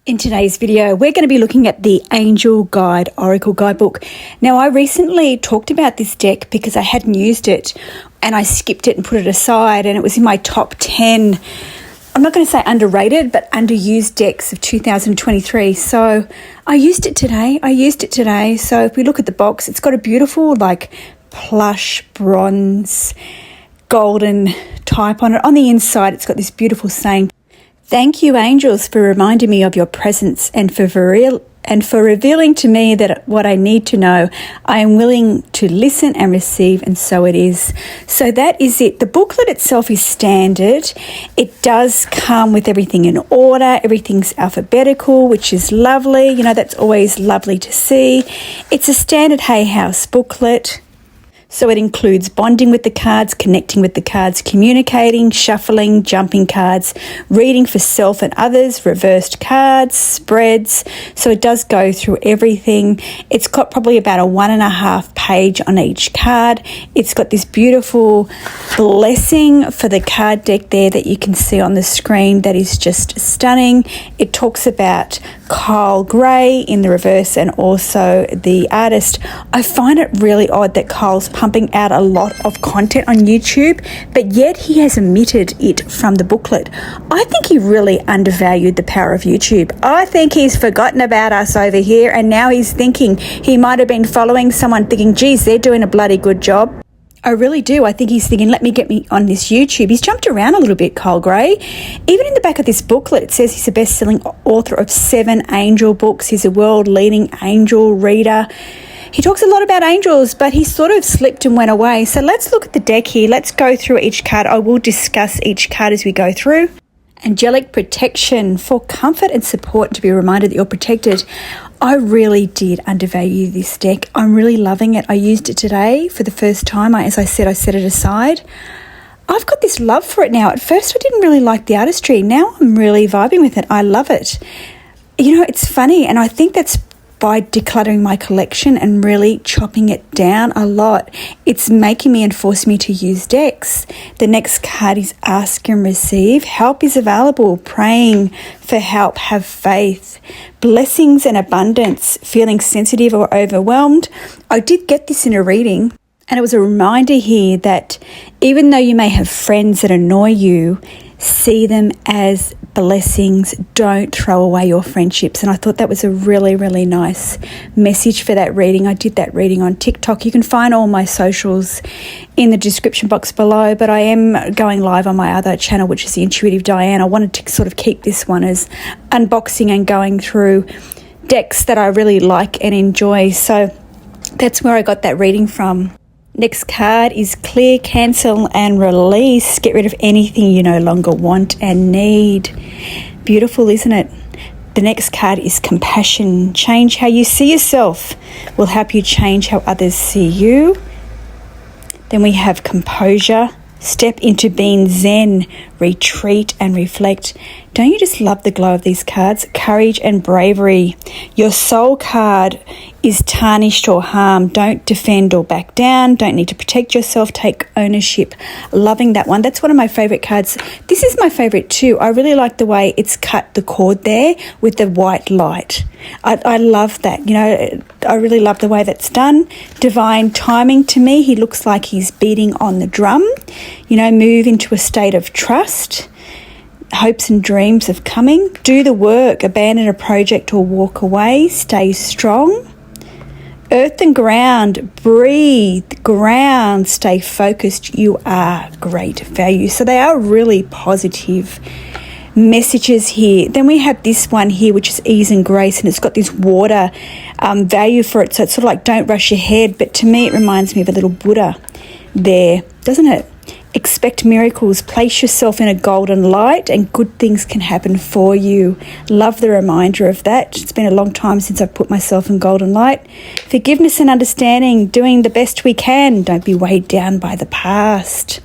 In today's video, we're going to be looking at the Angel Guide Oracle Guidebook. Now, I recently talked about this deck because I hadn't used it and I skipped it and put it aside, and it was in my top 10, I'm not going to say underrated, but underused decks of 2023. So I used it today. So if we look at the box, it's got a beautiful like plush bronze golden type on it. On the inside, it's got this beautiful saying, "Thank you, angels, for reminding me of your presence and for revealing to me that what I need to know. I am willing to listen and receive, and so it is." So that is it. The booklet itself is standard. It does come with everything in order. Everything's alphabetical, which is lovely. You know, that's always lovely to see. It's a standard Hay House booklet. So it includes bonding with the cards, connecting with the cards, communicating, shuffling, jumping cards, reading for self and others, reversed cards, spreads. So it does go through everything. It's got probably about a 1.5 page on each card. It's got this beautiful blessing for the card deck there that you can see on the screen that is just stunning. It talks about Kyle Gray in the reverse and also the artist. I find it really odd that Kyle's pumping out a lot of content on YouTube, but yet he has omitted it from the booklet. I think he really undervalued the power of YouTube. I think he's forgotten about us over here, and now he's thinking he might have been following someone thinking, geez, they're doing a bloody good job. I really do. I think he's thinking, let me get me on this YouTube. He's jumped around a little bit, Kyle Gray. Even in the back of this booklet, it says he's a best-selling author of 7 angel books. He's a world-leading angel reader. He talks a lot about angels, but he sort of slipped and went away. So let's look at the deck here. Let's go through each card. I will discuss each card as we go through. Angelic protection, for comfort and support, and to be reminded that you're protected. I really did undervalue this deck. I'm really loving it. I used it today for the first time. As I said, I set it aside. I've got this love for it now. At first, I didn't really like the artistry. Now I'm really vibing with it. I love it. You know, it's funny, and I think that's by decluttering my collection and really chopping it down a lot. It's making me and forcing me to use decks. The next card is ask and receive. Help is available. Praying for help. Have faith. Blessings and abundance. Feeling sensitive or overwhelmed. I did get this in a reading, and it was a reminder here that even though you may have friends that annoy you, see them as blessings. Don't throw away your friendships. And I thought that was a really, really nice message for that reading. I did that reading on TikTok. You can find all my socials in the description box below, but I am going live on my other channel, which is the Intuitive Diane. I wanted to sort of keep this one as unboxing and going through decks that I really like and enjoy. So that's where I got that reading from. Next card is clear, cancel and release. Get rid of anything you no longer want and need. Beautiful, isn't it? The next card is compassion. Change how you see yourself will help you change how others see you. Then we have composure. Step into being zen, retreat and reflect. Don't you just love the glow of these cards? Courage and bravery. Your soul card is tarnished or harmed. Don't defend or back down. Don't need to protect yourself. Take ownership. Loving that one. That's one of my favourite cards. This is my favourite too. I really like the way it's cut the cord there with the white light. I love that. You know, I really love the way that's done. Divine timing to me. He looks like he's beating on the drum. You know, move into a state of trust. Hopes and dreams of coming. Do the work. Abandon a project or walk away. Stay strong. Earth and ground. Breathe. Ground. Stay focused. You are great value. So they are really positive messages here. Then we have this one here, which is ease and grace, and it's got this water value for it. So it's sort of like don't rush ahead. But to me, it reminds me of a little Buddha there, doesn't it? Expect miracles. Place yourself in a golden light and good things can happen for you. Love the reminder of that. It's been a long time since I've put myself in golden light. Forgiveness and understanding. Doing the best we can. Don't be weighed down by the past.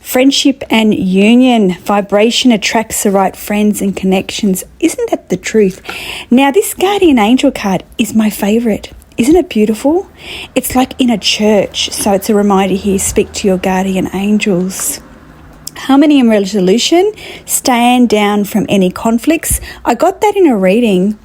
Friendship and union. Vibration attracts the right friends and connections. Isn't that the truth? Now, this guardian angel card is my favourite. Isn't it beautiful? It's like in a church. So it's a reminder here, speak to your guardian angels. Harmony and resolution, stand down from any conflicts. I got that in a reading,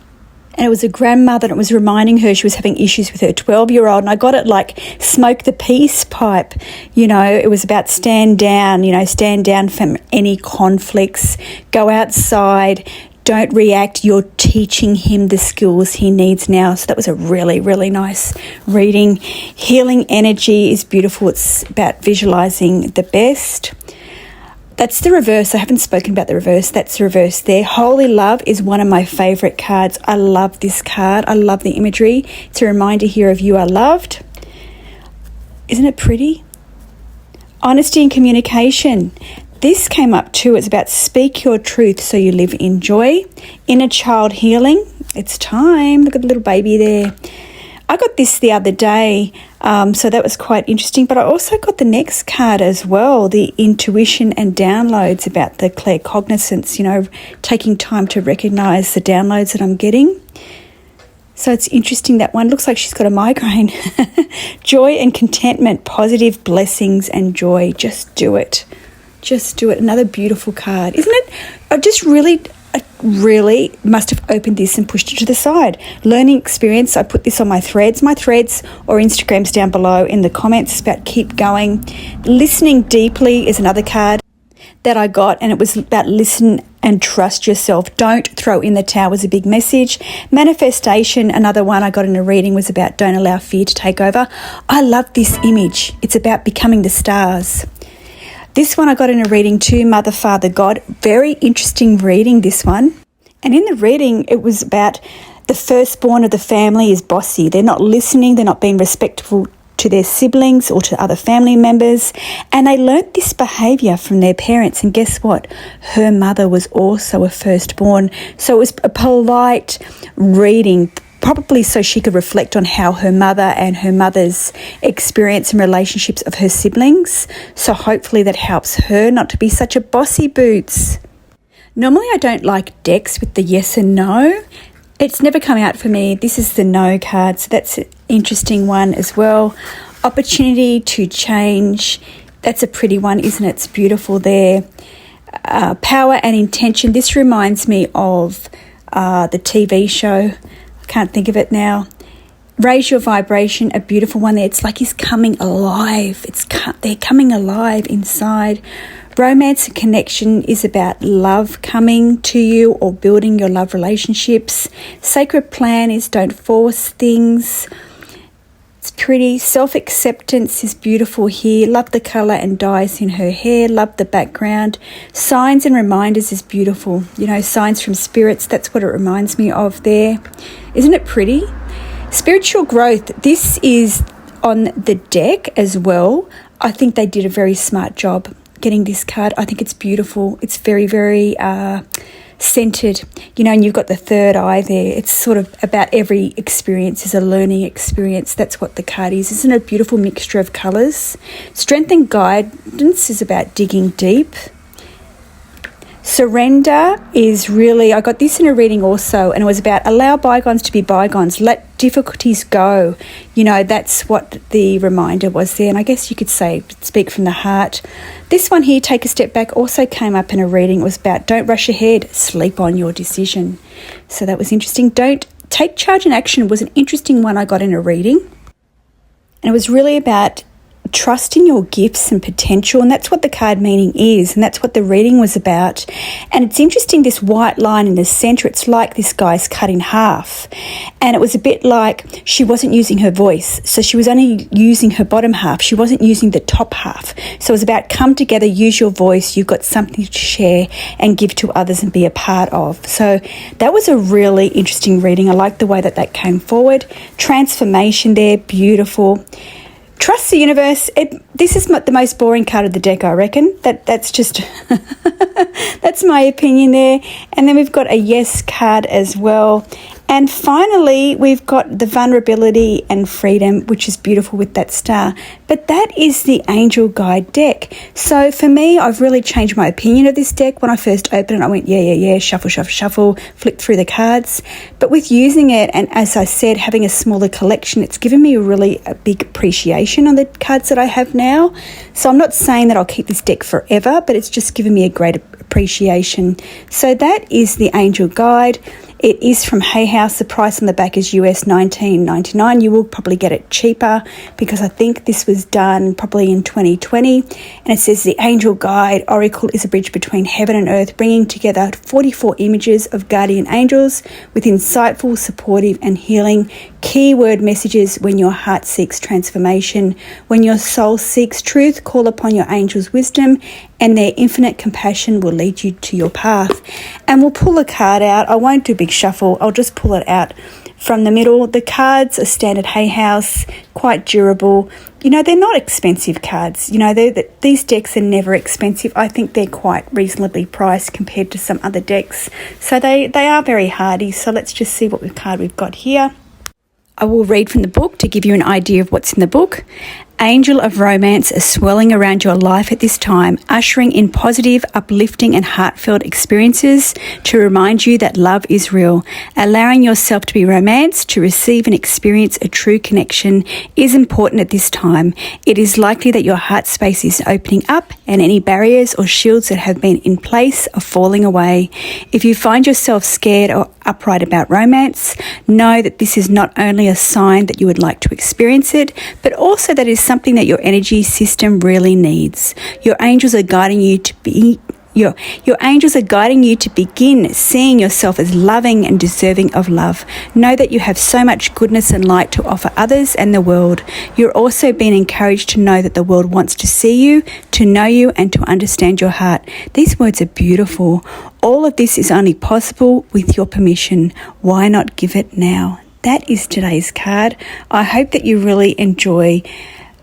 and it was a grandmother, and it was reminding her she was having issues with her 12-year-old, and I got it like smoke the peace pipe. It was about stand down, stand down from any conflicts, go outside, don't react, you're teaching him the skills he needs now. So that was a really, really nice reading. Healing energy is beautiful. It's about visualizing the best. That's the reverse. I haven't spoken about the reverse. That's the reverse there. Holy Love is one of my favourite cards. I love this card. I love the imagery. It's a reminder here of you are loved. Isn't it pretty? Honesty and communication. This came up too. It's about speak your truth so you live in joy. Inner child healing. It's time. Look at the little baby there. I got this the other day, so that was quite interesting. But I also got the next card as well, the intuition and downloads, about the claircognizance, taking time to recognise the downloads that I'm getting. So it's interesting, that one looks like she's got a migraine. Joy and contentment, positive blessings and joy. Just do it. Just do it. Another beautiful card, isn't it? I really must have opened this and pushed it to the side. Learning experience, I put this on my threads or Instagrams down below in the comments. It's about keep going. Listening deeply is another card that I got, and it was about listen and trust yourself. Don't throw in the towel was a big message. Manifestation, another one I got in a reading, was about don't allow fear to take over. I love this image. It's about becoming the stars. This one I got in a reading too, Mother, Father, God. Very interesting reading, this one. And in the reading, it was about the firstborn of the family is bossy. They're not listening. They're not being respectful to their siblings or to other family members. And they learnt this behaviour from their parents. And guess what? Her mother was also a firstborn. So it was a polite reading, probably so she could reflect on how her mother and her mother's experience and relationships of her siblings. So hopefully that helps her not to be such a bossy boots. Normally I don't like decks with the yes and no. It's never come out for me. This is the no card, so that's an interesting one as well. Opportunity to change. That's a pretty one, isn't it? It's beautiful there. Power and intention. This reminds me of the TV show. Can't think of it now. Raise your vibration, a beautiful one there. It's like he's coming alive. They're coming alive inside. Romance and connection is about love coming to you or building your love relationships. Sacred plan is don't force things. It's pretty. Self-acceptance is beautiful here. Love the colour and dyes in her hair. Love the background. Signs and reminders is beautiful. Signs from spirits. That's what it reminds me of there. Isn't it pretty? Spiritual growth. This is on the deck as well. I think they did a very smart job getting this card. I think it's beautiful. It's very, very centered, and you've got the third eye there. It's sort of about every experience is a learning experience. That's what the card is. Isn't it a beautiful mixture of colours? Strength and guidance is about digging deep. Surrender is really, I got this in a reading also, and it was about allow bygones to be bygones, let difficulties go. That's what the reminder was there. And I guess you could say speak from the heart. This one here, take a step back, also came up in a reading. It was about don't rush ahead, sleep on your decision. So that was interesting. Don't take charge and action was an interesting one I got in a reading. And it was really about trust in your gifts and potential, and that's what the card meaning is, and that's what the reading was about. And it's interesting, this white line in the centre, it's like this guy's cut in half, and it was a bit like she wasn't using her voice, so she was only using her bottom half, she wasn't using the top half. So it was about come together, use your voice, you've got something to share and give to others and be a part of. So that was a really interesting reading. I like the way that came forward. Transformation there, beautiful. Trust the universe. This is the most boring card of the deck, I reckon. That's just, that's my opinion there. And then we've got a yes card as well. And finally, we've got the vulnerability and freedom, which is beautiful with that star. But that is the Angel Guide deck. So for me, I've really changed my opinion of this deck. When I first opened it, I went, yeah, shuffle, flick through the cards. But with using it, and as I said, having a smaller collection, it's given me a big appreciation on the cards that I have now. So I'm not saying that I'll keep this deck forever, but it's just given me a great appreciation. So that is the Angel Guide. It is from Hay House. The price on the back is US $19.99. You will probably get it cheaper because I think this was done probably in 2020. And it says the Angel Guide Oracle is a bridge between heaven and earth, bringing together 44 images of guardian angels with insightful, supportive and healing keyword messages. When your heart seeks transformation, when your soul seeks truth, call upon your angel's wisdom and their infinite compassion will lead you to your path. And we'll pull a card out. I won't do a big shuffle. I'll just pull it out from the middle. The cards are standard Hay House, quite durable. You know, they're not expensive cards. You know, these decks are never expensive. I think they're quite reasonably priced compared to some other decks. So they are very hardy. So let's just see what card we've got here. I will read from the book to give you an idea of what's in the book. Angel of romance is swirling around your life at this time, ushering in positive, uplifting and heartfelt experiences to remind you that love is real. Allowing yourself to be romanced, to receive and experience a true connection is important at this time. It is likely that your heart space is opening up and any barriers or shields that have been in place are falling away. If you find yourself scared or upright about romance, know that this is not only a sign that you would like to experience it, but also that it is something that your energy system really needs. Your angels are guiding you to begin seeing yourself as loving and deserving of love. Know that you have so much goodness and light to offer others and the world. You're also being encouraged to know that the world wants to see you, to know you, and to understand your heart. These words are beautiful. All of this is only possible with your permission. Why not give it now? That is today's card. I hope that you really enjoy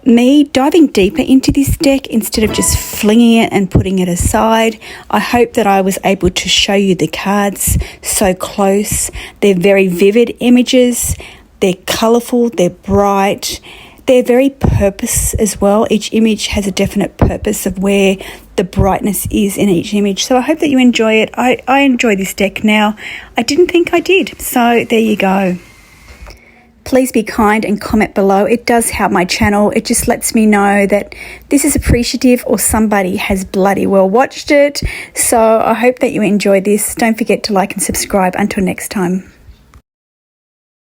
me diving deeper into this deck instead of just flinging it and putting it aside. I hope that I was able to show you the cards so close. They're very vivid images. They're colourful. They're bright. They're very purpose as well. Each image has a definite purpose of where the brightness is in each image. So I hope that you enjoy it. I enjoy this deck now. I didn't think I did. So there you go. Please be kind and comment below. It does help my channel. It just lets me know that this is appreciative or somebody has bloody well watched it. So I hope that you enjoy this. Don't forget to like and subscribe. Until next time.